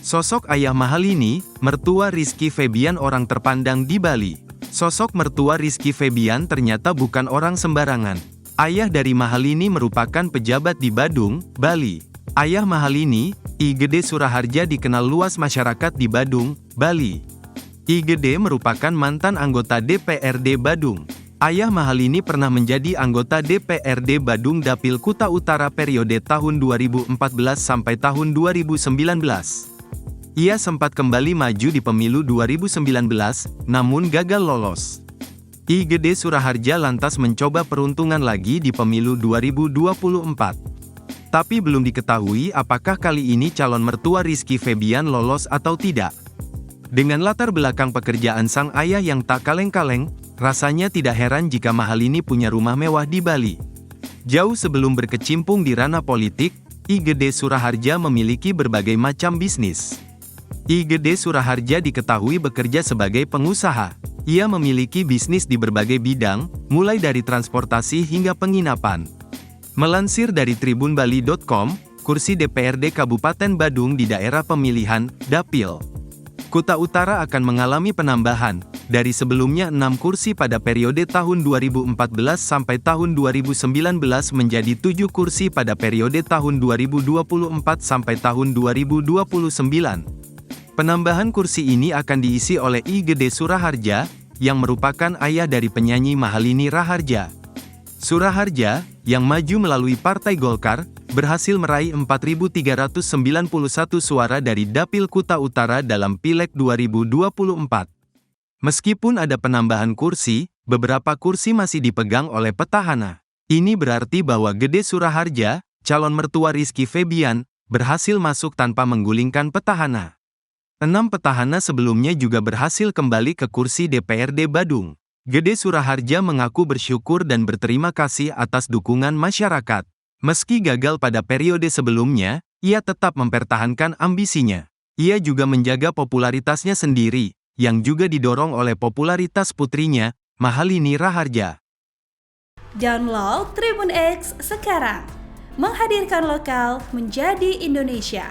Sosok ayah Mahalini, mertua Rizky Febian orang terpandang di Bali. Sosok mertua Rizky Febian ternyata bukan orang sembarangan. Ayah dari Mahalini merupakan pejabat di Badung, Bali. Ayah Mahalini, I Gede Suraharja dikenal luas masyarakat di Badung, Bali. I Gede merupakan mantan anggota DPRD Badung. Ayah Mahalini pernah menjadi anggota DPRD Badung Dapil Kuta Utara periode tahun 2014 sampai tahun 2019. Ia sempat kembali maju di pemilu 2019, namun gagal lolos. I Gede Suraharja lantas mencoba peruntungan lagi di pemilu 2024. Tapi belum diketahui apakah kali ini calon mertua Rizky Febian lolos atau tidak. Dengan latar belakang pekerjaan sang ayah yang tak kaleng-kaleng, rasanya tidak heran jika Mahalini punya rumah mewah di Bali. Jauh sebelum berkecimpung di ranah politik, I Gede Suraharja memiliki berbagai macam bisnis. I Gede Suraharja diketahui bekerja sebagai pengusaha. Ia memiliki bisnis di berbagai bidang, mulai dari transportasi hingga penginapan. Melansir dari tribunbali.com, kursi DPRD Kabupaten Badung di daerah pemilihan, Dapil Kuta Utara akan mengalami penambahan, dari sebelumnya 6 kursi pada periode tahun 2014 sampai tahun 2019 menjadi 7 kursi pada periode tahun 2024 sampai tahun 2029. Penambahan kursi ini akan diisi oleh I Gede Suraharja, yang merupakan ayah dari penyanyi Mahalini Raharja. Suraharja, yang maju melalui Partai Golkar, berhasil meraih 4.391 suara dari Dapil Kuta Utara dalam Pileg 2024. Meskipun ada penambahan kursi, beberapa kursi masih dipegang oleh petahana. Ini berarti bahwa Gede Suraharja, calon mertua Rizky Febian, berhasil masuk tanpa menggulingkan petahana. 6 petahana sebelumnya juga berhasil kembali ke kursi DPRD Badung. Gede Suraharja mengaku bersyukur dan berterima kasih atas dukungan masyarakat. Meski gagal pada periode sebelumnya, ia tetap mempertahankan ambisinya. Ia juga menjaga popularitasnya sendiri, yang juga didorong oleh popularitas putrinya, Mahalini Raharja. Download Tribun X sekarang, menghadirkan lokal menjadi Indonesia.